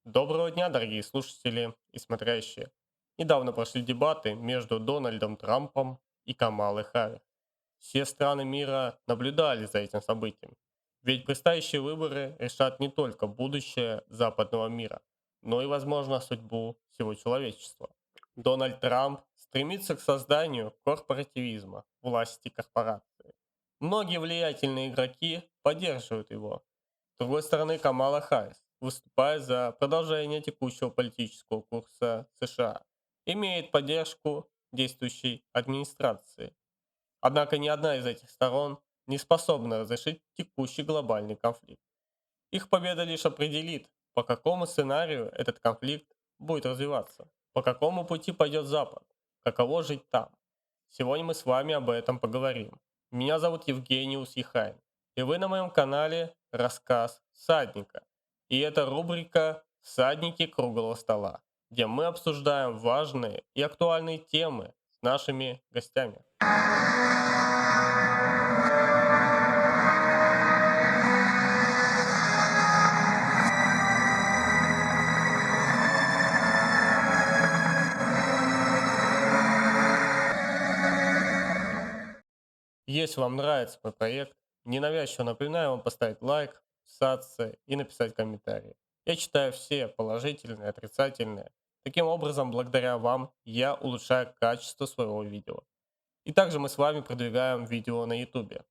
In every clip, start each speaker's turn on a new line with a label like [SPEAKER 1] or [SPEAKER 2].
[SPEAKER 1] Доброго дня, дорогие слушатели и смотрящие. Недавно прошли дебаты между Дональдом Трампом и Камалой Харрис. Все страны мира наблюдали за этим событием. Ведь предстоящие выборы решат не только будущее западного мира, но и, возможно, судьбу всего человечества. Дональд Трамп стремится к созданию корпоративизма, власти корпорации. Многие влиятельные игроки поддерживают его, с другой стороны, Камала Харрис выступает за продолжение текущего политического курса США, имеет поддержку действующей администрации. Однако ни одна из этих сторон не способна разрешить текущий глобальный конфликт. Их победа лишь определит, по какому сценарию этот конфликт будет развиваться, по какому пути пойдет Запад, каково жить там. Сегодня мы с вами об этом поговорим. Меня зовут Евгений Усихайн, и вы на моем канале «Рассказ всадника». И это рубрика «Всадники круглого стола», где мы обсуждаем важные и актуальные темы с нашими гостями. Если вам нравится мой проект, ненавязчиво напоминаю вам поставить лайк, подписаться и написать комментарий. Я читаю все положительные, отрицательные. Таким образом, благодаря вам я улучшаю качество своего видео. И также мы с вами продвигаем видео на YouTube.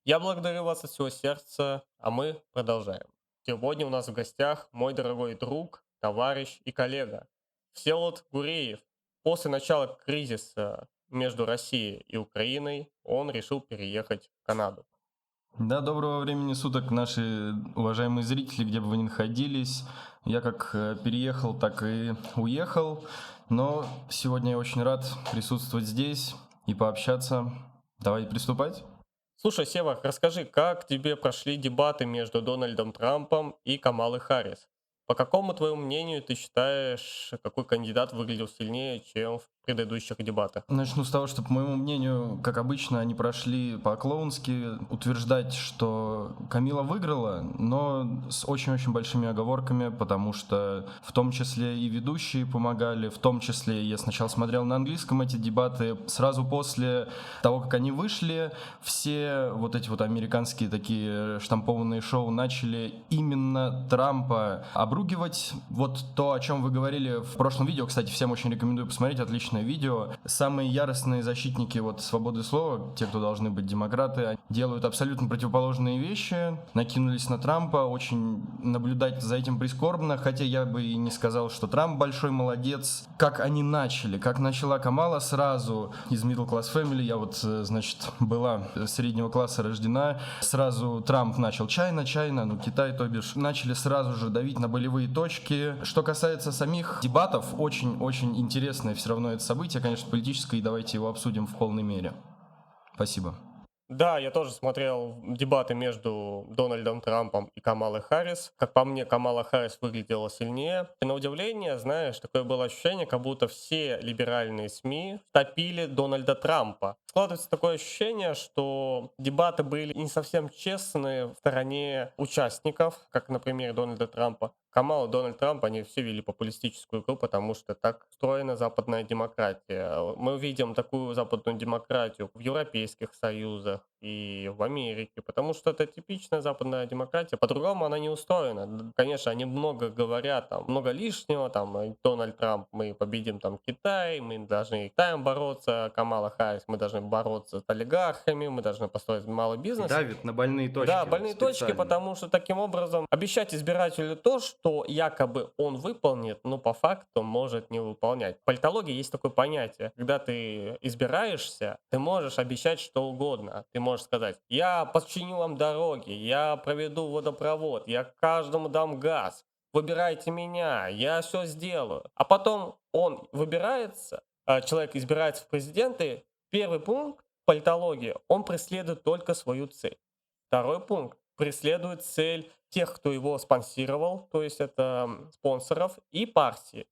[SPEAKER 1] Я благодарю вас от всего сердца, а мы продолжаем. Сегодня у нас в гостях мой дорогой друг, товарищ и коллега Всеволод Гуреев. После начала кризиса между Россией и Украиной он решил переехать в Канаду.
[SPEAKER 2] Да, доброго времени суток, наши уважаемые зрители, где бы вы ни находились. Я как переехал, так и уехал, но сегодня я очень рад присутствовать здесь и пообщаться. Давай приступать.
[SPEAKER 1] Слушай, Сева, расскажи, как тебе прошли дебаты между Дональдом Трампом и Камалой Харрис? По какому твоему мнению ты считаешь, какой кандидат выглядел сильнее, чем в предыдущих дебатах?
[SPEAKER 2] Начну с того, что, по моему мнению, как обычно, они прошли по-клоунски. Утверждать, что Камила выиграла, но с очень-очень большими оговорками, потому что в том числе и ведущие помогали, в том числе я сначала смотрел на английском эти дебаты, сразу после того, как они вышли, все вот эти вот американские такие штампованные шоу начали именно Трампа обругивать. Вот то, о чем вы говорили в прошлом видео, кстати, всем очень рекомендую посмотреть, отличное видео. Самые яростные защитники вот свободы слова, те, кто должны быть демократы, делают абсолютно противоположные вещи, накинулись на Трампа, очень наблюдать за этим прискорбно, хотя я бы и не сказал, что Трамп большой молодец. Как они начали, как начала Камала сразу из middle class family, я вот, значит, была среднего класса рождена, сразу Трамп начал Чайна, ну Китай, то бишь, начали сразу же давить на болевые точки. Что касается самих дебатов, очень-очень интересное все равно это событие, конечно, политическое, и давайте его обсудим в полной мере. Спасибо.
[SPEAKER 1] Да, я тоже смотрел дебаты между Дональдом Трампом и Камалой Харрис. Как по мне, Камала Харрис выглядела сильнее. И на удивление, знаешь, такое было ощущение, как будто все либеральные СМИ топили Дональда Трампа. Складывается такое ощущение, что дебаты были не совсем честные в стороне участников, как, например, Дональда Трампа. Камала и Дональд Трамп, они все вели популистическую игру, потому что так устроена западная демократия. Мы видим такую западную демократию в европейских союзах и в Америке, потому что это типичная западная демократия. По-другому она не устроена. Конечно, они много говорят, там, много лишнего, там, Дональд Трамп, мы победим там Китай, мы должны с Китаем бороться, Камала Харрис, мы должны бороться с олигархами, мы должны построить малый бизнес.
[SPEAKER 3] Давит на больные
[SPEAKER 1] Да,
[SPEAKER 3] точки вот
[SPEAKER 1] больные точки,
[SPEAKER 3] специально.
[SPEAKER 1] потому что таким образом обещать избирателю то, что якобы он выполнит, но по факту может не выполнять. В политологии есть такое понятие. Когда ты избираешься, ты можешь обещать что угодно. Ты можешь сказать: я починю вам дороги, я проведу водопровод, я каждому дам газ, выбирайте меня, я все сделаю. А потом он выбирается, человек избирается в президенты, первый пункт политологии, он преследует только свою цель. Второй пункт преследует цель тех, кто его спонсировал, то есть это спонсоров и партии.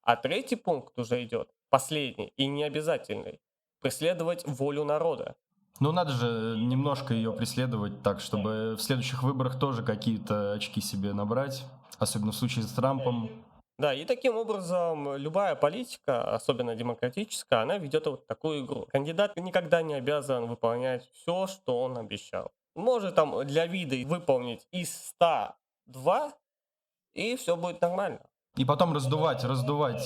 [SPEAKER 1] А третий пункт уже идет, последний и необязательный, преследовать волю народа.
[SPEAKER 2] Ну, надо же немножко ее преследовать так, чтобы в следующих выборах тоже какие-то очки себе набрать. особенно в случае с Трампом.
[SPEAKER 1] Да, и таким образом любая политика, особенно демократическая, она ведет вот такую игру. Кандидат никогда не обязан выполнять все, что он обещал. Может там для вида выполнить из 102, и все будет нормально.
[SPEAKER 2] И потом раздувать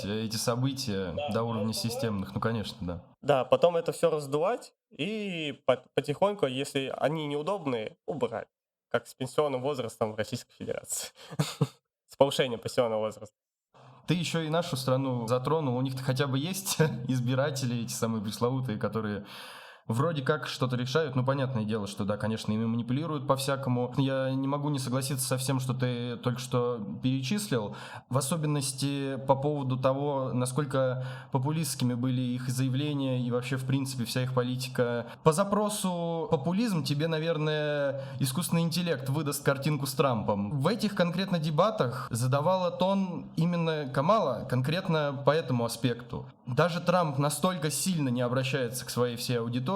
[SPEAKER 2] эти события до уровня системных, ну, конечно, да.
[SPEAKER 1] Да, потом это все раздувать и потихоньку, если они неудобные, убрать. Как с пенсионным возрастом в Российской Федерации. С повышением пенсионного возраста.
[SPEAKER 2] Ты еще и нашу страну затронул, у них-то хотя бы есть избиратели, эти самые пресловутые, которые вроде как что-то решают. Ну, понятное дело, что да, конечно, ими манипулируют по-всякому. Я не могу не согласиться со всем, что ты только что перечислил. В особенности по поводу того, насколько популистскими были их заявления и вообще, в принципе, вся их политика. По запросу популизм тебе, наверное, искусственный интеллект выдаст картинку с Трампом. В этих конкретно дебатах задавала тон именно Камала, конкретно по этому аспекту. Даже Трамп настолько сильно не обращается к своей всей аудитории,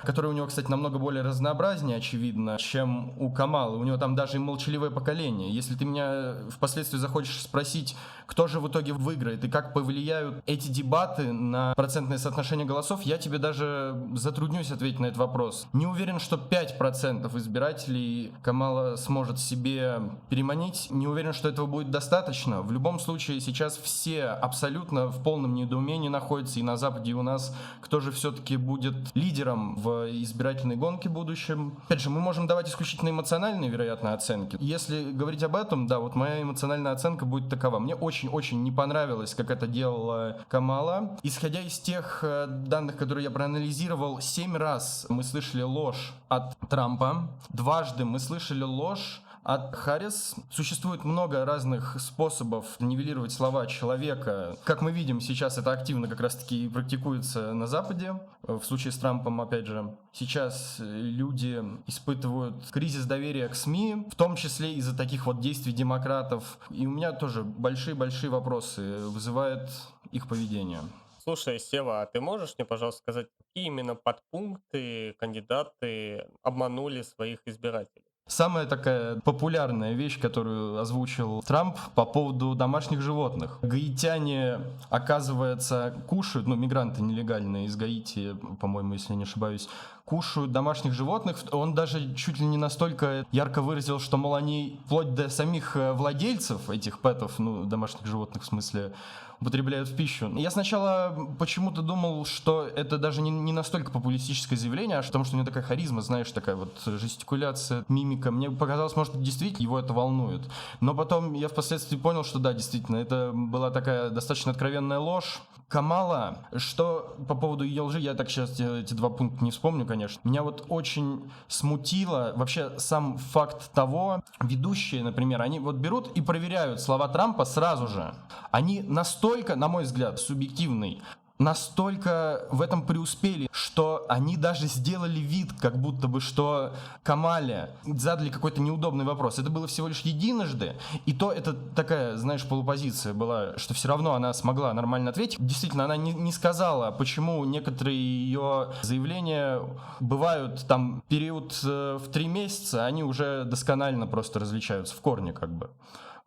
[SPEAKER 2] которая у него, кстати, намного более разнообразнее, очевидно, чем у Камалы. У него там даже и молчаливое поколение. Если ты меня впоследствии захочешь спросить, кто же в итоге выиграет и как повлияют эти дебаты на процентное соотношение голосов, я тебе даже затруднюсь ответить на этот вопрос. Не уверен, что 5% избирателей Камала сможет себе переманить. Не уверен, что этого будет достаточно. В любом случае, сейчас все абсолютно в полном недоумении находятся и на Западе, и у нас, кто же все-таки будет лидером в избирательной гонке в будущем. Опять же, мы можем давать исключительно эмоциональные, вероятно, оценки. Если говорить об этом, да, вот моя эмоциональная оценка будет такова. Мне очень-очень не понравилось, как это делала Камала. Исходя из тех данных, которые я проанализировал, 7 раз мы слышали ложь от Трампа, дважды мы слышали ложь от Харрис. Существует много разных способов нивелировать слова человека. Как мы видим, сейчас это активно как раз-таки практикуется на Западе. В случае с Трампом, опять же, сейчас люди испытывают кризис доверия к СМИ, в том числе из-за таких вот действий демократов. И у меня тоже большие-большие вопросы вызывает их поведение.
[SPEAKER 1] Слушай, Сева, а ты можешь мне, пожалуйста, сказать, какие именно подпункты кандидаты обманули своих избирателей?
[SPEAKER 2] Самая такая популярная вещь, которую озвучил Трамп по поводу домашних животных. Гаитяне, оказывается, кушают, ну, мигранты нелегальные из Гаити, по-моему, если я не ошибаюсь, кушают домашних животных. Он даже чуть ли не настолько ярко выразил, что, мол, они вплоть до самих владельцев этих пэтов, ну, домашних животных в смысле, употребляют в пищу. Я сначала почему-то думал, что это даже не настолько популистическое заявление, а потому что у него такая харизма, знаешь, такая вот жестикуляция, мимика. Мне показалось, может быть, действительно его это волнует. Но потом я впоследствии понял, что да, действительно, это была такая достаточно откровенная ложь. Камала, что по поводу ее лжи, я так сейчас эти два пункта не вспомню, конечно. Меня вот очень смутило вообще сам факт того, ведущие, например, они вот берут и проверяют слова Трампа сразу же. Они настолько, на мой взгляд, субъективный, настолько в этом преуспели, что они даже сделали вид, как будто бы, что Камале задали какой-то неудобный вопрос. Это было всего лишь единожды, и то это такая, знаешь, полупозиция была, что все равно она смогла нормально ответить. Действительно, она не сказала, почему некоторые ее заявления бывают там период в 3 месяца, они уже досконально просто различаются в корне как бы.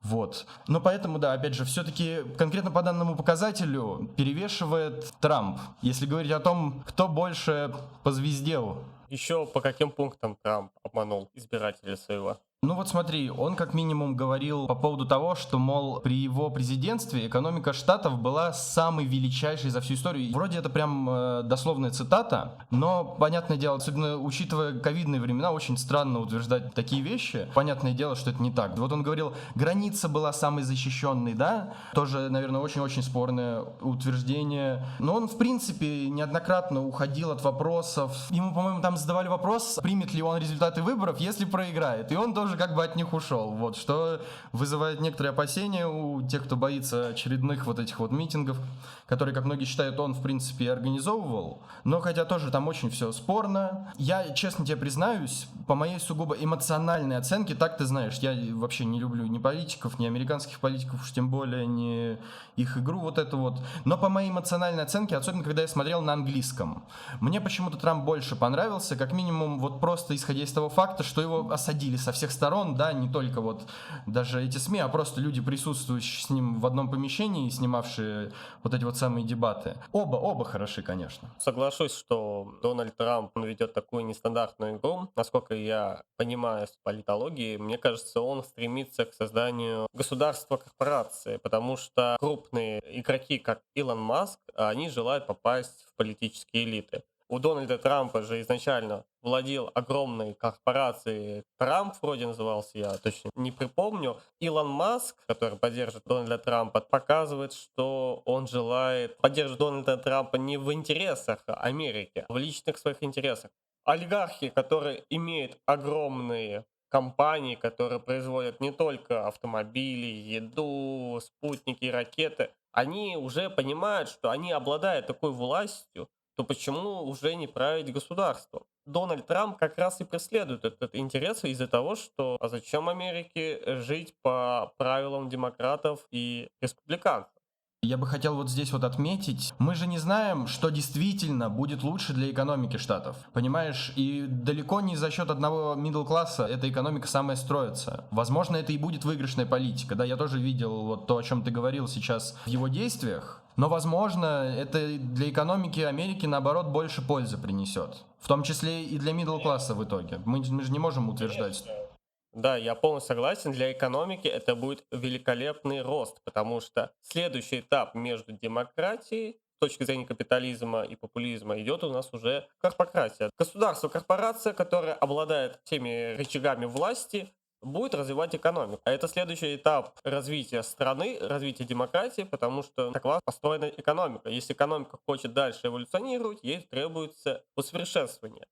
[SPEAKER 2] Вот. Но поэтому, да, опять же, все-таки конкретно по данному показателю перевешивает Трамп. Если говорить о том, кто больше позвездел.
[SPEAKER 1] Еще по каким пунктам Трамп обманул избирателя своего?
[SPEAKER 2] Ну вот смотри, он как минимум говорил по поводу того, что, мол, при его президентстве экономика штатов была самой величайшей за всю историю. Вроде это прям дословная цитата, но, понятное дело, особенно учитывая ковидные времена, очень странно утверждать такие вещи. Понятное дело, что это не так. Вот он говорил, граница была самой защищенной, да? Тоже, наверное, очень-очень спорное утверждение. Но он, в принципе, неоднократно уходил от вопросов. Ему, по-моему, там задавали вопрос, примет ли он результаты выборов, если проиграет. И он тоже как бы от них ушел, вот, что вызывает некоторые опасения у тех, кто боится очередных вот этих вот митингов, которые, как многие считают, он, в принципе, и организовывал, но хотя тоже там очень все спорно. Я, честно тебе признаюсь, по моей сугубо эмоциональной оценке, так ты знаешь, я вообще не люблю ни политиков, ни американских политиков, уж тем более не их игру вот эту вот, но по моей эмоциональной оценке, особенно когда я смотрел на английском, мне почему-то Трамп больше понравился, как минимум вот просто исходя из того факта, что его осадили со всех сторон, сторон, да, не только вот даже эти СМИ, а просто люди, присутствующие с ним в одном помещении, снимавшие вот эти вот самые дебаты. Оба хороши, конечно.
[SPEAKER 1] Соглашусь, что Дональд Трамп, он ведет такую нестандартную игру. Насколько я понимаю с политологии, мне кажется, он стремится к созданию государства-корпорации, потому что крупные игроки, как Илон Маск, они желают попасть в политические элиты. У Дональда Трампа же изначально владел огромной корпорацией. Трамп вроде назывался, я точно не припомню. Илон Маск, который поддерживает Дональда Трампа, показывает, что он желает поддерживать Дональда Трампа не в интересах Америки, а в личных своих интересах. Олигархи, которые имеют огромные компании, которые производят не только автомобили, еду, спутники, ракеты, они уже понимают, что они обладают такой властью, то почему уже не править государством? Дональд Трамп как раз и преследует этот интерес из-за того, что а зачем Америке жить по правилам демократов и республиканцев?
[SPEAKER 2] Я бы хотел вот здесь вот отметить, мы же не знаем, что действительно будет лучше для экономики Штатов, понимаешь? И далеко не за счет одного middle класса эта экономика самая строится. Возможно, это и будет выигрышная политика, да, я тоже видел вот то, о чем ты говорил сейчас в его действиях, но, возможно, это для экономики Америки, наоборот, больше пользы принесет. В том числе и для middle класса в итоге. Мы же не можем утверждать.
[SPEAKER 1] Да, я полностью согласен. Для экономики это будет великолепный рост, потому что следующий этап между демократией с точки зрения капитализма и популизма идет у нас уже корпоратия. Государство, корпорация, которая обладает всеми рычагами власти, будет развивать экономику. А это следующий этап развития страны, развития демократии, потому что такова построена экономика. Если экономика хочет дальше эволюционировать, ей требуется усовершенствование.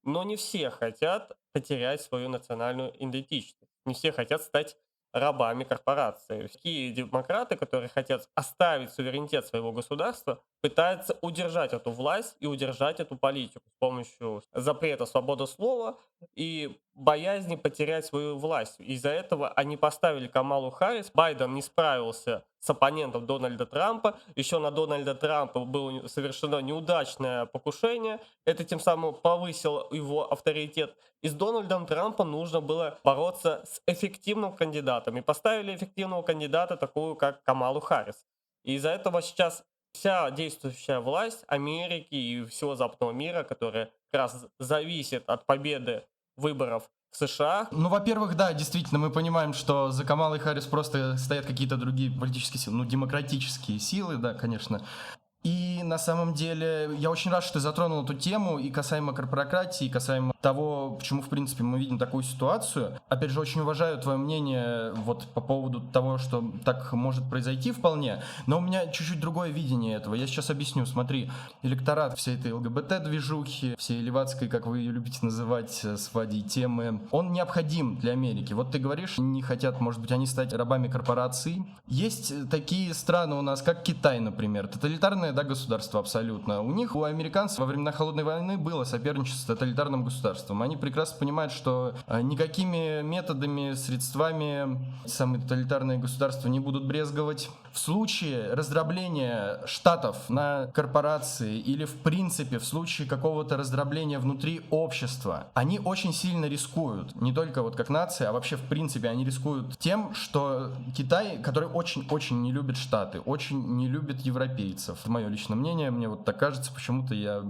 [SPEAKER 1] Но не все хотят потерять свою национальную идентичность. Не все хотят стать рабами корпорации. Такие демократы, которые хотят оставить суверенитет своего государства, пытаются удержать эту власть и удержать эту политику с помощью запрета свободы слова и боязни потерять свою власть. Из-за этого они поставили Камалу Харрис. Байден не справился с оппонентом Дональда Трампа. Еще на Дональда Трампа было совершено неудачное покушение. Это тем самым повысило его авторитет. И с Дональдом Трампом нужно было бороться с эффективным кандидатом. И поставили эффективного кандидата, такую как Камалу Харрис. И из-за этого сейчас вся действующая власть Америки и всего западного мира, которая как раз зависит от победы выборов в США.
[SPEAKER 2] Ну, во-первых, да, действительно, мы понимаем, что за Камалой Харрис просто стоят какие-то другие политические силы, ну, демократические силы, да, конечно. И на самом деле я очень рад, что ты затронул эту тему и касаемо корпоратии, и касаемо того, почему, в принципе, мы видим такую ситуацию. Опять же, очень уважаю твое мнение вот по поводу того, что так может произойти вполне, но у меня чуть-чуть другое видение этого. Я сейчас объясню. Смотри, электорат всей этой ЛГБТ-движухи, всей левацкой, как вы ее любите называть, с Вадей, темы, он необходим для Америки. Вот ты говоришь, не хотят, может быть, они стать рабами корпораций. Есть такие страны у нас, как Китай, например, тоталитарное, да, государство абсолютно. У них, у американцев во времена Холодной войны было соперничество с тоталитарным государством. Они прекрасно понимают, что никакими методами, средствами самые тоталитарные государства не будут брезговать. В случае раздробления штатов на корпорации или в принципе в случае какого-то раздробления внутри общества, они очень сильно рискуют. Не только вот как нация, а вообще в принципе они рискуют тем, что Китай, который очень-очень не любит Штаты, очень не любит европейцев. Это мое личное мнение, мне вот так кажется, почему-то я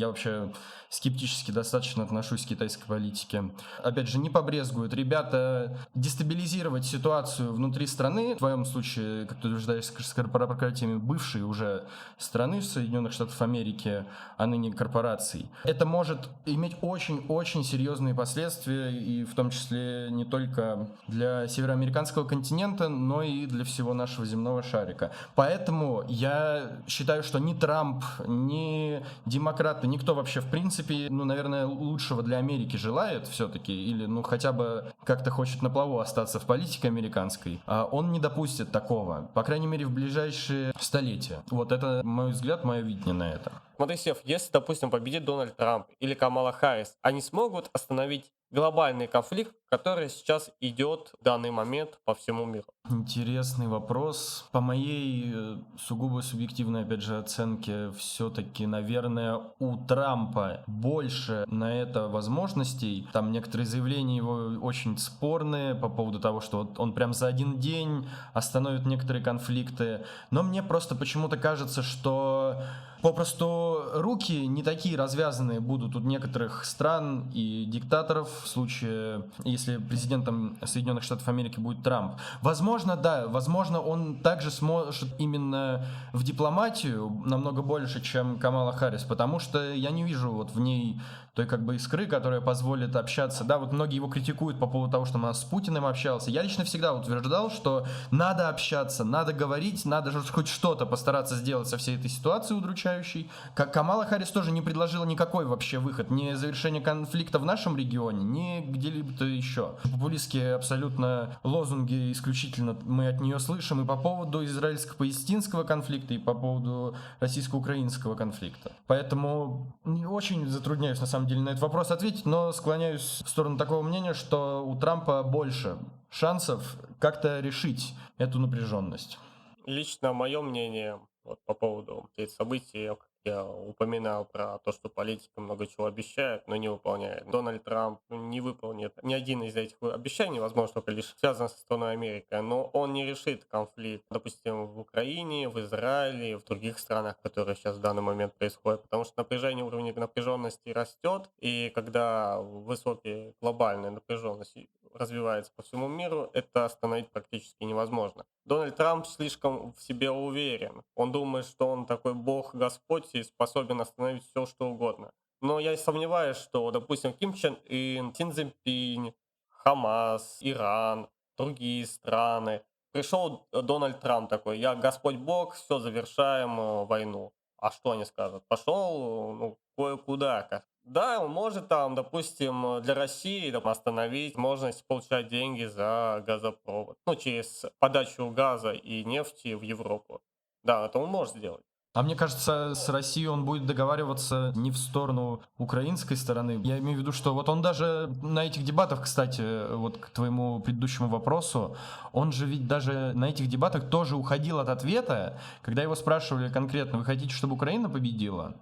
[SPEAKER 2] вообще скептически достаточно отношусь к китайской политике. Опять же, не побрезгуют ребята дестабилизировать ситуацию внутри страны, в твоем случае, как ты утверждаешь, с корпорациями бывшей уже страны Соединенных Штатов Америки, а ныне корпораций. Это может иметь очень-очень серьезные последствия, и в том числе не только для североамериканского континента, но и для всего нашего земного шарика. Поэтому я считаю, что ни Трамп, ни демократы, никто вообще в принципе, ну, наверное, лучшего для Америки желает все-таки, или, ну, хотя бы как-то хочет на плаву остаться в политике американской, он не допустит такого, по крайней мере, в ближайшие столетия. Вот это мой взгляд, мое видение на это.
[SPEAKER 1] Смотри, Сев, если, допустим, победит Дональд Трамп или Камала Харрис, они смогут остановить глобальный конфликт, который сейчас идет в данный момент по всему миру.
[SPEAKER 2] Интересный вопрос. По моей сугубо субъективной, опять же, оценке, все-таки, наверное, у Трампа больше на это возможностей. Там некоторые заявления его очень спорные по поводу того, что вот он прям за один день остановит некоторые конфликты. Но мне просто почему-то кажется, что попросту руки не такие развязанные будут у некоторых стран и диктаторов в случае, если президентом Соединенных Штатов Америки будет Трамп. Возможно, да, возможно, он также сможет именно в дипломатию намного больше, чем Камала Харрис, потому что я не вижу вот в ней той как бы искры, которая позволит общаться. Да, вот многие его критикуют по поводу того, что он с Путиным общался. Я лично всегда утверждал, что надо общаться, надо говорить, надо же хоть что-то постараться сделать со всей этой ситуацией удручающей. Как Камала Харрис тоже не предложила никакой вообще выход, ни завершение конфликта в нашем регионе, ни где-либо еще. Популистские абсолютно лозунги исключительно мы от нее слышим и по поводу израильско-палестинского конфликта, и по поводу российско-украинского конфликта. Поэтому очень затрудняюсь на самом деле на этот вопрос ответить, но склоняюсь в сторону такого мнения, что у Трампа больше шансов как-то решить эту напряженность.
[SPEAKER 1] Лично мое мнение вот по поводу этих событий, как я упоминал про то, что политика много чего обещает, но не выполняет. Дональд Трамп не выполнит ни один из этих обещаний, возможно, только лишь связан со страной Америка, но он не решит конфликт, допустим, в Украине, в Израиле, в других странах, которые сейчас в данный момент происходят, потому что напряжение, уровень напряженности растет, и когда высокие глобальная напряженность развивается по всему миру, это остановить практически невозможно. Дональд Трамп слишком в себе уверен. Он думает, что он такой бог-господь и способен остановить все, что угодно. Но я сомневаюсь, что, допустим, Ким Чен Ын, Син Цзиньпинь, Хамас, Иран, другие страны. Пришел Дональд Трамп такой, я Господь Бог, все, завершаем войну. А что они скажут? Пошел, ну, кое-куда. Да, он может там, допустим, для России там, остановить возможность получать деньги за газопровод. Ну, через подачу газа и нефти в Европу. Да, это он может сделать.
[SPEAKER 2] А мне кажется, с Россией он будет договариваться не в сторону украинской стороны. Я имею в виду, что вот он даже на этих дебатах, кстати, вот к твоему предыдущему вопросу, он же ведь даже на этих дебатах тоже уходил от ответа, когда его спрашивали конкретно, вы хотите, чтобы Украина победила?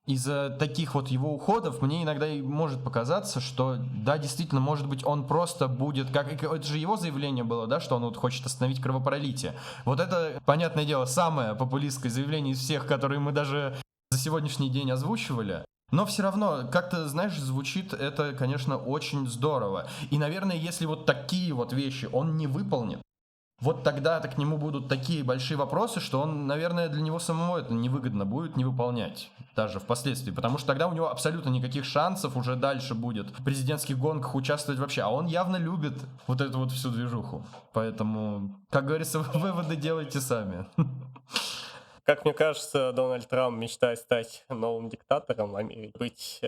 [SPEAKER 2] Из-за таких вот его уходов мне иногда и может показаться, что да, действительно, может быть, он просто будет, как это же его заявление было, да, что он вот хочет остановить кровопролитие. Вот это, понятное дело, самое популистское заявление из всех, которые мы даже за сегодняшний день озвучивали. Но все равно, как-то, знаешь, звучит это, конечно, очень здорово. И, наверное, если вот такие вот вещи он не выполнит, вот тогда-то к нему будут такие большие вопросы, что он, наверное, для него самого это невыгодно будет не выполнять, даже впоследствии, потому что тогда у него абсолютно никаких шансов уже дальше будет в президентских гонках участвовать вообще, а он явно любит вот эту вот всю движуху, поэтому, как говорится, выводы делайте сами.
[SPEAKER 1] Как мне кажется, Дональд Трамп мечтает стать новым диктатором Америки, быть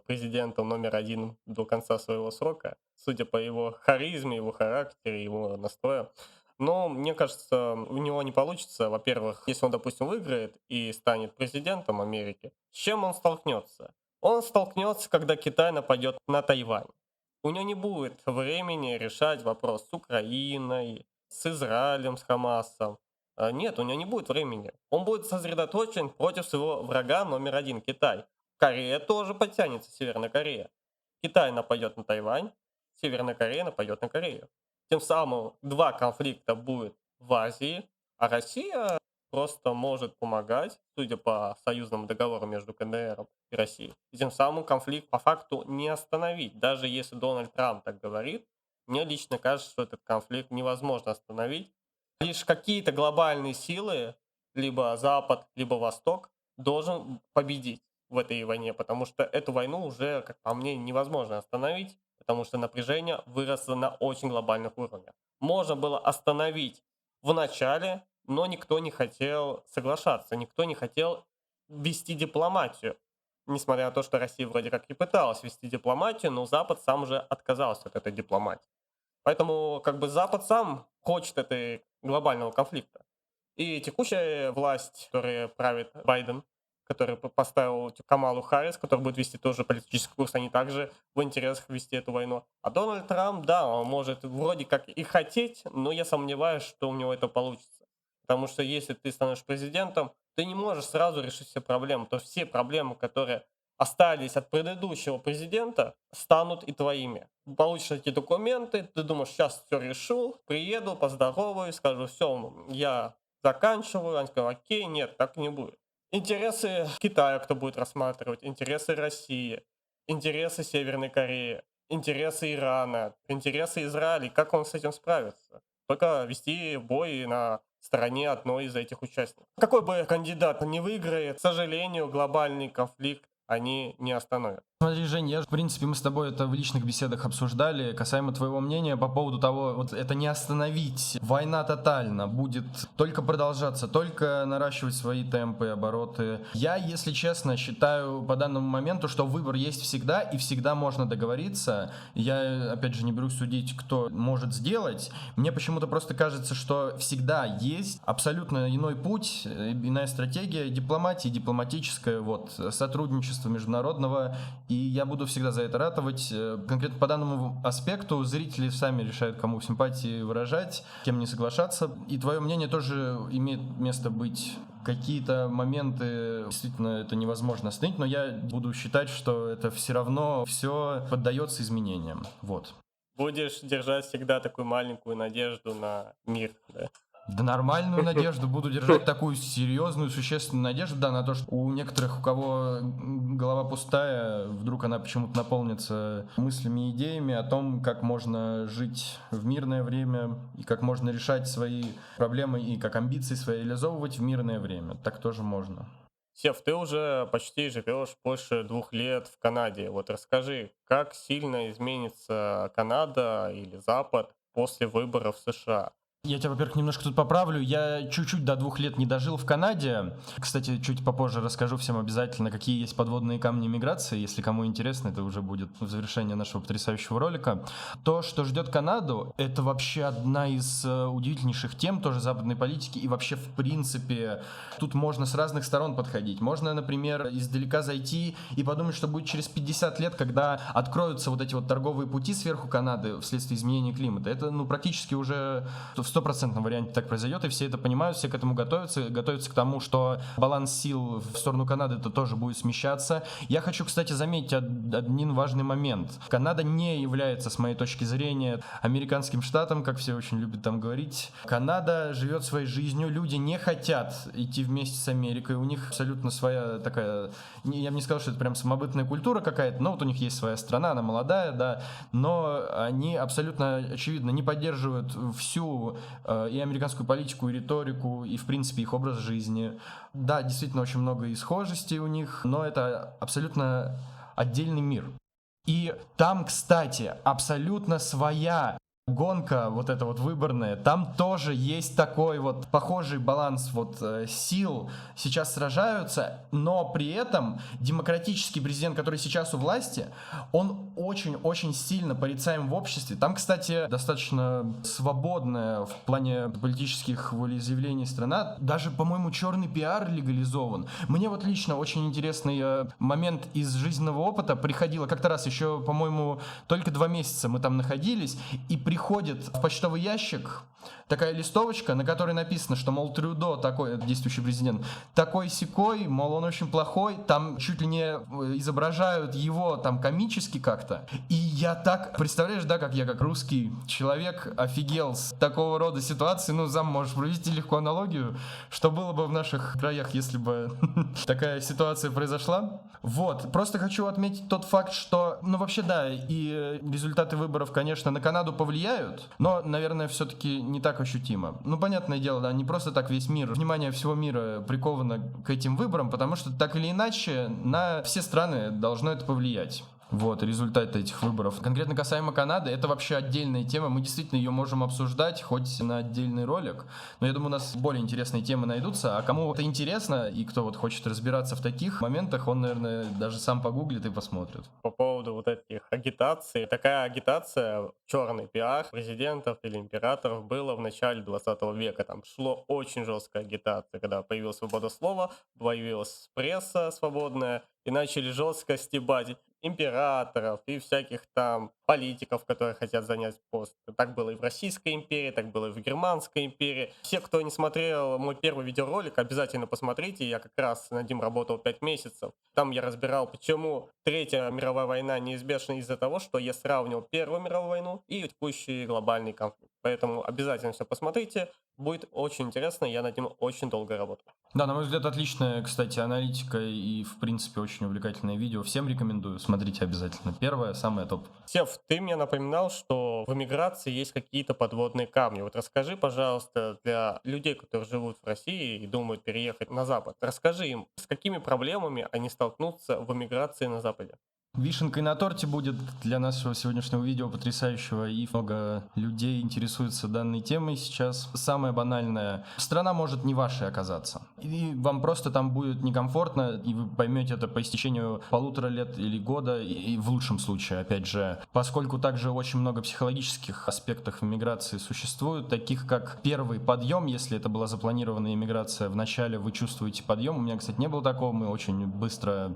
[SPEAKER 1] президентом номер один до конца своего срока, судя по его харизме, его характере, его настрою. Но мне кажется, у него не получится. Во-первых, если он, допустим, выиграет и станет президентом Америки, с чем он столкнется? Он столкнется, когда Китай нападет на Тайвань. У него не будет времени решать вопрос с Украиной, с Израилем, с Хамасом. Нет, у него не будет времени. Он будет сосредоточен против своего врага номер один — Китай. Корея тоже подтянется, Северная Корея. Китай нападет на Тайвань, Северная Корея нападет на Корею. Тем самым два конфликта будет в Азии, а Россия просто может помогать, судя по союзному договору между КНР и Россией. И тем самым конфликт по факту не остановить. Даже если Дональд Трамп так говорит, мне лично кажется, что этот конфликт невозможно остановить. Лишь какие-то глобальные силы, либо Запад, либо Восток, должен победить в этой войне, потому что эту войну уже, как по мне, невозможно остановить, потому что напряжение выросло на очень глобальных уровнях. Можно было остановить в начале, но никто не хотел соглашаться, никто не хотел вести дипломатию. Несмотря на то, что Россия вроде как и пыталась вести дипломатию, но Запад сам уже отказался от этой дипломатии. Поэтому как бы Запад сам хочет этой глобального конфликта. И текущая власть, которая правит Байден, который поставил эту Камалу Харрис, который будет вести тоже политический курс, они также в интересах вести эту войну. А Дональд Трамп, да, он может вроде как и хотеть, но я сомневаюсь, что у него это получится. Потому что если ты становишься президентом, ты не можешь сразу решить все проблемы. То есть все проблемы, которые остались от предыдущего президента, станут и твоими. Получишь эти документы, ты думаешь, сейчас все решу, приеду, поздороваюсь, скажу, все, я заканчиваю. Они скажут, окей, нет, так не будет. Интересы Китая кто будет рассматривать, интересы России, интересы Северной Кореи, интересы Ирана, интересы Израиля, как он с этим справится? Только вести бой на стороне одной из этих участников. Какой бы кандидат ни выиграет, к сожалению, глобальный конфликт они не остановят.
[SPEAKER 2] Смотри, Жень, в принципе, мы с тобой это в личных беседах обсуждали, касаемо твоего мнения по поводу того, вот это не остановить. Война тотально будет только продолжаться, только наращивать свои темпы, обороты. Я, если честно, считаю по данному моменту, что выбор есть всегда, и всегда можно договориться. Я, опять же, не берусь судить, кто может сделать. Мне почему-то просто кажется, что всегда есть абсолютно иной путь, иная стратегия дипломатии, дипломатическое, вот, сотрудничество международного. И я буду всегда за это ратовать. Конкретно по данному аспекту зрители сами решают, кому симпатии выражать, кем не соглашаться. И твое мнение тоже имеет место быть. Какие-то моменты действительно это невозможно остановить, но я буду считать, что это все равно все поддается изменениям. Вот.
[SPEAKER 1] Будешь держать всегда такую маленькую надежду на мир, да?
[SPEAKER 2] Да нормальную надежду, буду держать такую серьезную, существенную надежду, да, на то, что у некоторых, у кого голова пустая, вдруг она почему-то наполнится мыслями и идеями о том, как можно жить в мирное время, и как можно решать свои проблемы, и как амбиции свои реализовывать в мирное время. Так тоже можно.
[SPEAKER 1] Сев, ты уже почти живешь больше 2 лет в Канаде. Вот расскажи, как сильно изменится Канада или Запад после выборов в США?
[SPEAKER 2] Я тебя, во-первых, немножко тут поправлю. Я чуть-чуть до 2 лет не дожил в Канаде. Кстати, чуть попозже расскажу всем обязательно, какие есть подводные камни миграции. Если кому интересно, это уже будет в завершении нашего потрясающего ролика. То, что ждет Канаду, это вообще одна из удивительнейших тем тоже западной политики. И вообще, в принципе, тут можно с разных сторон подходить. Можно, например, издалека зайти и подумать, что будет через 50 лет, когда откроются вот эти вот торговые пути сверху Канады вследствие изменения климата. Это, практически уже в 100% варианте так произойдет, и все это понимают, все к этому готовятся к тому, что баланс сил в сторону Канады это тоже будет смещаться. Я хочу, кстати, заметить один важный момент. Канада не является, с моей точки зрения, американским штатом, как все очень любят там говорить. Канада живет своей жизнью, люди не хотят идти вместе с Америкой, у них абсолютно своя такая, я бы не сказал, что это прям самобытная культура какая-то, но вот у них есть своя страна, она молодая, да, но они абсолютно очевидно не поддерживают всю и американскую политику, и риторику, и, в принципе, их образ жизни. Да, действительно, очень много и схожестей у них, но это абсолютно отдельный мир. И там, кстати, абсолютно своя гонка вот эта вот выборная, там тоже есть такой вот похожий баланс вот сил, сейчас сражаются, но при этом демократический президент, который сейчас у власти, он очень-очень сильно порицаем в обществе. Там, кстати, достаточно свободная в плане политических волеизъявлений страна, даже, по-моему, черный пиар легализован. Мне вот лично очень интересный момент из жизненного опыта приходило как-то раз еще, по-моему, только 2 месяца мы там находились, и приходит в почтовый ящик такая листовочка, на которой написано, что, мол, Трюдо, такой действующий президент, такой-сякой, мол, он очень плохой, там чуть ли не изображают его там комически как-то. И я так, представляешь, да, как я, как русский человек, офигел с такого рода ситуации, сам можешь провести легко аналогию, что было бы в наших краях, если бы такая ситуация произошла. Вот, просто хочу отметить тот факт, что, вообще, да, и результаты выборов, конечно, на Канаду повлияют, но, наверное, все-таки не так ощутимо. Понятное дело, да, не просто так весь мир, внимание всего мира приковано к этим выборам, потому что так или иначе на все страны должно это повлиять. Вот, результаты этих выборов. Конкретно касаемо Канады, это вообще отдельная тема. Мы действительно ее можем обсуждать, хоть на отдельный ролик. Но я думаю, у нас более интересные темы найдутся. А кому это интересно и кто вот хочет разбираться в таких моментах, он, наверное, даже сам погуглит и посмотрит.
[SPEAKER 1] По поводу вот этих агитаций. Такая агитация, черный пиар президентов или императоров было в начале 20 века. Там шло очень жесткая агитация, когда появилась свобода слова, появилась пресса свободная, и начали жестко стебать императоров и всяких там политиков, которые хотят занять пост. Так было и в Российской империи, так было и в Германской империи. Все, кто не смотрел мой первый видеоролик, обязательно посмотрите. Я как раз над ним работал 5 месяцев. Там я разбирал, почему Третья мировая война неизбежна из-за того, что я сравнивал Первую мировую войну и текущий глобальный конфликт. Поэтому обязательно все посмотрите. Будет очень интересно, я над ним очень долго работал.
[SPEAKER 2] Да, на мой взгляд, отличная, кстати, аналитика и, в принципе, очень увлекательное видео. Всем рекомендую, смотрите обязательно. Первое, самое топ.
[SPEAKER 1] Сев, ты мне напоминал, что в эмиграции есть какие-то подводные камни. Вот расскажи, пожалуйста, для людей, которые живут в России и думают переехать на Запад, расскажи им, с какими проблемами они столкнутся в эмиграции на Западе.
[SPEAKER 2] Вишенкой на торте будет для нашего сегодняшнего видео потрясающего, и много людей интересуются данной темой сейчас. Самое банальное, страна может не вашей оказаться. И вам просто там будет некомфортно, и вы поймете это по истечению 1,5 лет или года, и в лучшем случае, опять же. Поскольку также очень много психологических аспектов иммиграции существует, таких как первый подъем, если это была запланированная иммиграция, вначале вы чувствуете подъем. У меня, кстати, не было такого, мы очень быстро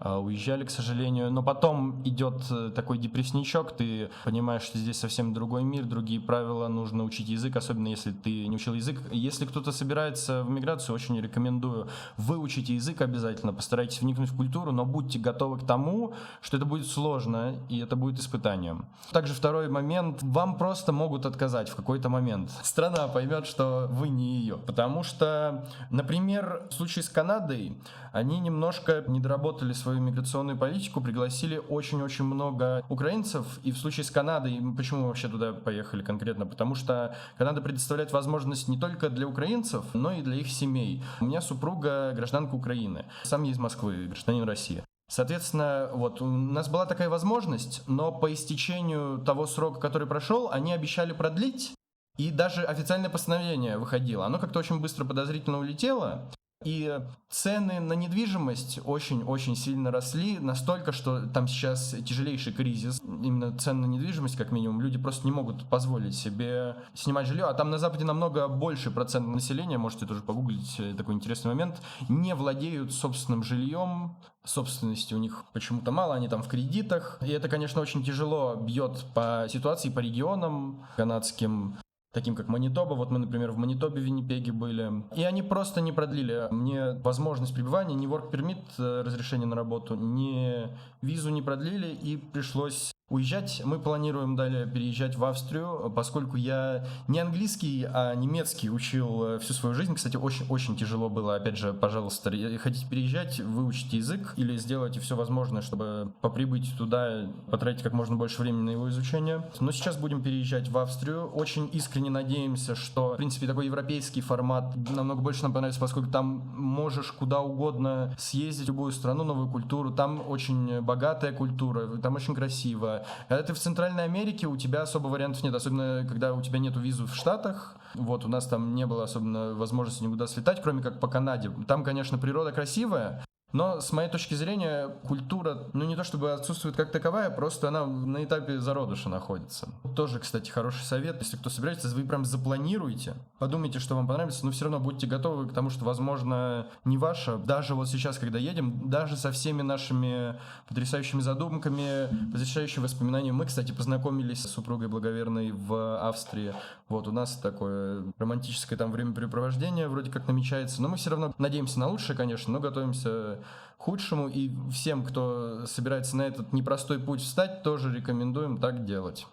[SPEAKER 2] уезжали, к сожалению. Но потом идет такой депрессничок, ты понимаешь, что здесь совсем другой мир, другие правила, нужно учить язык, особенно если ты не учил язык. Если кто-то собирается в миграцию, очень рекомендую выучить язык обязательно, постарайтесь вникнуть в культуру, но будьте готовы к тому, что это будет сложно и это будет испытанием. Также второй момент, вам просто могут отказать в какой-то момент. Страна поймет, что вы не ее, потому что, например, в случае с Канадой, они немножко не доработали свою миграционную политику, пригласили очень-очень много украинцев, и в случае с Канадой, почему мы вообще туда поехали конкретно, потому что Канада предоставляет возможность не только для украинцев, но и для их семей. У меня супруга гражданка Украины, сам я из Москвы, гражданин России. Соответственно, вот у нас была такая возможность, но по истечению того срока, который прошел, они обещали продлить, и даже официальное постановление выходило. Оно как-то очень быстро подозрительно улетело. И цены на недвижимость очень-очень сильно росли, настолько, что там сейчас тяжелейший кризис, именно цен на недвижимость, как минимум, люди просто не могут позволить себе снимать жилье, а там на Западе намного больше процент населения, можете тоже погуглить такой интересный момент, не владеют собственным жильем, собственности у них почему-то мало, они там в кредитах, и это, конечно, очень тяжело бьет по ситуации, по регионам канадским, таким как Манитоба. Вот мы, например, в Манитобе, в Виннипеге были. И они просто не продлили мне возможность пребывания, ни work permit, разрешение на работу, ни визу не продлили, и пришлось уезжать. Мы планируем далее переезжать в Австрию, поскольку я не английский, а немецкий учил всю свою жизнь. Кстати, очень-очень тяжело было. Опять же, пожалуйста, хотите переезжать, выучите язык или сделайте все возможное, чтобы по прибытии туда потратить как можно больше времени на его изучение. Но сейчас будем переезжать в Австрию. Очень искренне надеемся, что, в принципе, такой европейский формат намного больше нам понравится, поскольку там можешь куда угодно съездить, в любую страну, новую культуру. Там очень богатая культура, там очень красиво. Когда ты в Центральной Америке, у тебя особо вариантов нет, особенно когда у тебя нету визы в Штатах. Вот, у нас там не было особенно возможности никуда слетать, кроме как по Канаде. Там, конечно, природа красивая, но, с моей точки зрения, культура, ну не то чтобы отсутствует как таковая, просто она на этапе зародыша находится. Тоже, кстати, хороший совет, если кто собирается, вы прям запланируете, подумайте, что вам понравится, но все равно будьте готовы к тому, что, возможно, не ваше. Даже вот сейчас, когда едем, даже со всеми нашими потрясающими задумками, потрясающими воспоминаниями, мы, кстати, познакомились с супругой благоверной в Австрии. Вот, у нас такое романтическое там времяпрепровождение вроде как намечается, но мы все равно надеемся на лучшее, конечно, но готовимся к худшему, и всем, кто собирается на этот непростой путь встать, тоже рекомендуем так делать.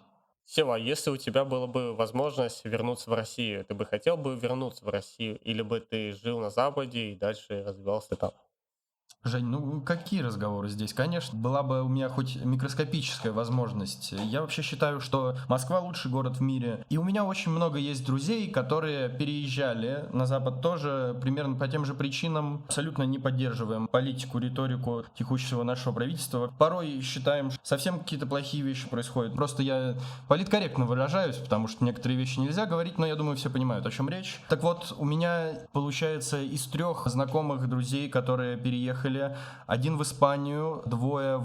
[SPEAKER 1] Сева, если у тебя была бы возможность вернуться в Россию, ты бы хотел бы вернуться в Россию, или бы ты жил на Западе и дальше развивался там?
[SPEAKER 2] Жень, ну какие разговоры здесь? Конечно, была бы у меня хоть микроскопическая возможность. Я вообще считаю, что Москва лучший город в мире. И у меня очень много есть друзей, которые переезжали на Запад тоже примерно по тем же причинам. Абсолютно не поддерживаем политику, риторику текущего нашего правительства. Порой считаем, что совсем какие-то плохие вещи происходят. Просто я политкорректно выражаюсь, потому что некоторые вещи нельзя говорить, но я думаю, все понимают, о чем речь. Так вот, у меня получается из 3 знакомых друзей, которые переехали, один в Испанию, двое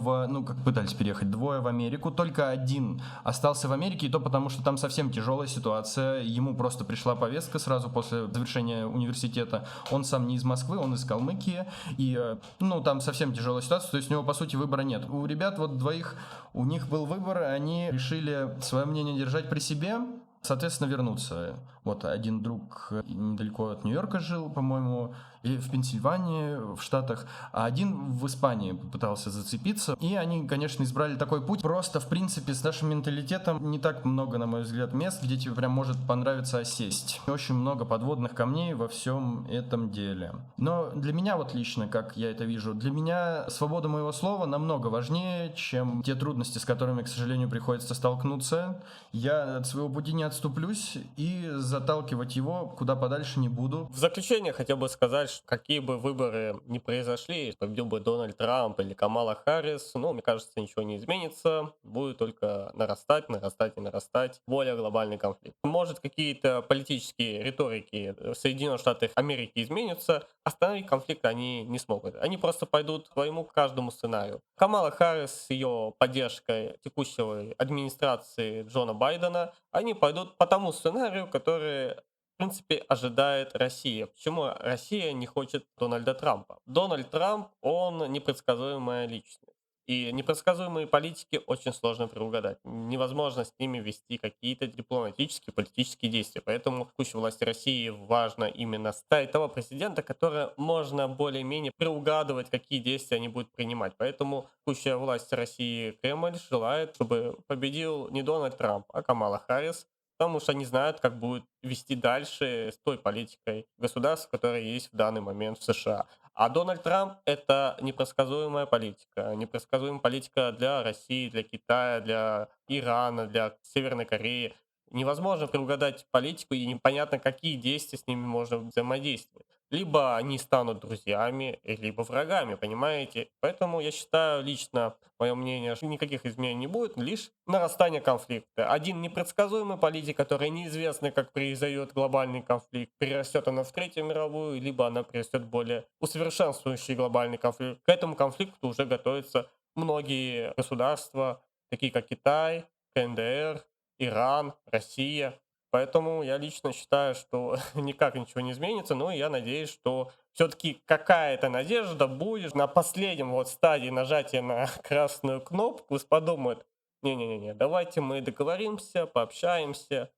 [SPEAKER 2] как пытались переехать, двое в Америку, только один остался в Америке, и то потому, что там совсем тяжелая ситуация, ему просто пришла повестка сразу после завершения университета, он сам не из Москвы, он из Калмыкии, и, там совсем тяжелая ситуация, то есть у него, по сути, выбора нет. У ребят вот двоих, у них был выбор, и они решили свое мнение держать при себе, соответственно, вернуться. Вот один друг недалеко от Нью-Йорка жил, по-моему, и в Пенсильвании, в Штатах, а один в Испании попытался зацепиться. И они, конечно, избрали такой путь. Просто, в принципе, с нашим менталитетом не так много, на мой взгляд, мест, где тебе прям может понравиться осесть. Очень много подводных камней во всем этом деле. Но для меня вот лично, как я это вижу, для меня свобода моего слова намного важнее, чем те трудности, с которыми, к сожалению, приходится столкнуться. Я от своего пути не отступлюсь и заталкивать его куда подальше не буду.
[SPEAKER 1] В заключение хотел бы сказать, что какие бы выборы ни произошли, победил бы Дональд Трамп или Камала Харрис, мне кажется, ничего не изменится, будет только нарастать, нарастать и нарастать более глобальный конфликт. Может, какие-то политические риторики в Соединенных Штатах Америки изменятся, остановить конфликт они не смогут. Они просто пойдут к своему каждому сценарию. Камала Харрис с ее поддержкой текущей администрации Джона Байдена, они пойдут по тому сценарию, который в принципе, ожидает Россия. Почему Россия не хочет Дональда Трампа? Дональд Трамп, он непредсказуемая личность. И непредсказуемые политики очень сложно предугадать. Невозможно с ними вести какие-то дипломатические, политические действия. Поэтому текущей власти России важно именно ставить того президента, который можно более-менее предугадывать, какие действия они будут принимать. Поэтому текущая власть России, Кремль, желает, чтобы победил не Дональд Трамп, а Камала Харрис, потому что они знают, как будет вести дальше с той политикой государств, которая есть в данный момент в США. А Дональд Трамп — это непредсказуемая политика. Непредсказуемая политика для России, для Китая, для Ирана, для Северной Кореи. Невозможно предугадать политику, и непонятно, какие действия с ними можно взаимодействовать. Либо они станут друзьями, либо врагами, понимаете? Поэтому я считаю лично, мое мнение, что никаких изменений не будет, лишь нарастание конфликта. Один непредсказуемый политик, который неизвестно, как произойдет глобальный конфликт, перерастет она в Третью мировую, либо она перерастет в более усовершенствующий глобальный конфликт. К этому конфликту уже готовятся многие государства, такие как Китай, КНДР, Иран, Россия. Поэтому я лично считаю, что никак ничего не изменится, но я надеюсь, что все-таки какая-то надежда будет на последнем вот стадии нажатия на красную кнопку, пусть подумают, не-не-не, давайте мы договоримся, пообщаемся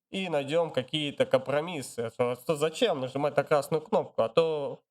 [SPEAKER 1] и найдем какие-то компромиссы. Что зачем нажимать на красную кнопку, а то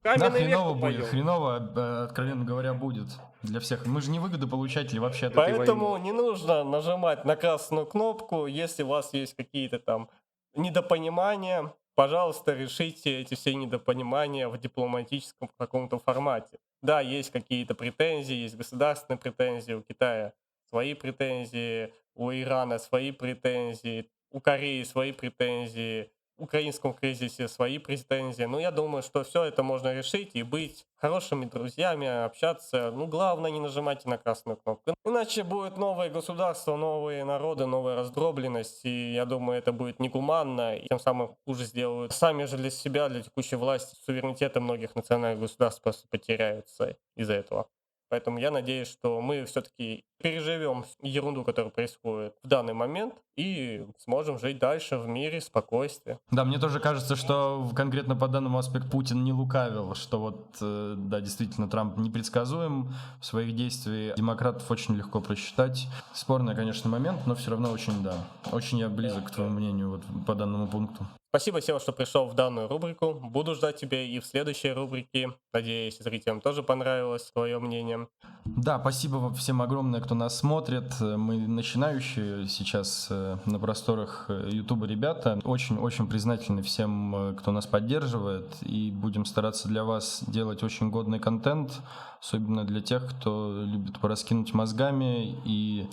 [SPEAKER 2] Да,
[SPEAKER 1] каменный век
[SPEAKER 2] хреново будет,
[SPEAKER 1] упадет.
[SPEAKER 2] хреново, откровенно говоря, будет для всех. Мы же не выгодополучатели вообще от этой
[SPEAKER 1] Поэтому
[SPEAKER 2] войны.
[SPEAKER 1] не нужно нажимать на красную кнопку, если у вас есть какие-то там недопонимания. Пожалуйста, решите эти все недопонимания в дипломатическом каком-то формате. Да, есть какие-то претензии, есть государственные претензии, у Китая свои претензии, у Ирана свои претензии, у Кореи свои претензии, в украинском кризисе свои претензии. Но я думаю, что все это можно решить и быть хорошими друзьями, общаться. Главное, не нажимайте на красную кнопку. Иначе будет новое государство, новые народы, новая раздробленность. И я думаю, это будет негуманно. И тем самым хуже сделают сами же для себя, для текущей власти. Суверенитеты многих национальных государств просто потеряются из-за этого. Поэтому я надеюсь, что мы все-таки переживем ерунду, которая происходит в данный момент, и сможем жить дальше в мире, спокойствии.
[SPEAKER 2] Да, мне тоже кажется, что конкретно по данному аспекту Путин не лукавил, что вот, да, действительно, Трамп непредсказуем в своих действиях, демократов очень легко просчитать. Спорный, конечно, момент, но все равно очень, да, очень я близок к твоему мнению вот по данному пункту.
[SPEAKER 1] Спасибо, Сева, что пришел в данную рубрику. Буду ждать тебя и в следующей рубрике. Надеюсь, зрителям тоже понравилось твое мнение.
[SPEAKER 2] Да, спасибо вам всем огромное, кто кто нас смотрит. Мы начинающие сейчас на просторах Ютуба ребята. Очень-очень признательны всем, кто нас поддерживает. И будем стараться для вас делать очень годный контент, особенно для тех, кто любит пораскинуть мозгами и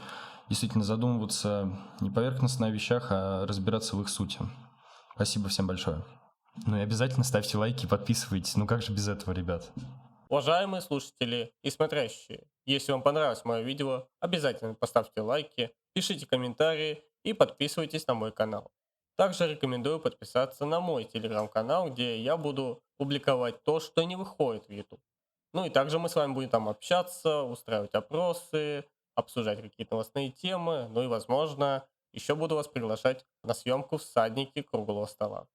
[SPEAKER 2] действительно задумываться не поверхностно о вещах, а разбираться в их сути. Спасибо всем большое. Ну и обязательно ставьте лайки, подписывайтесь. Ну как же без этого, ребят?
[SPEAKER 1] Уважаемые слушатели и смотрящие, если вам понравилось мое видео, обязательно поставьте лайки, пишите комментарии и подписывайтесь на мой канал. Также рекомендую подписаться на мой телеграм-канал, где я буду публиковать то, что не выходит в YouTube. Ну и также мы с вами будем там общаться, устраивать опросы, обсуждать какие-то новостные темы, ну и возможно еще буду вас приглашать на съемку «Всадники круглого стола».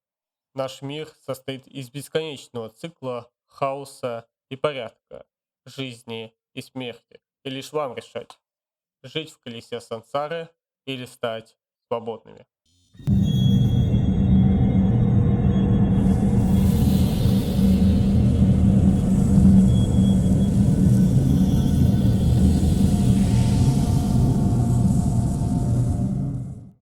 [SPEAKER 1] Наш мир состоит из бесконечного цикла хаоса и порядка, жизни и смерти. И лишь вам решать, жить в колесе сансары или стать свободными.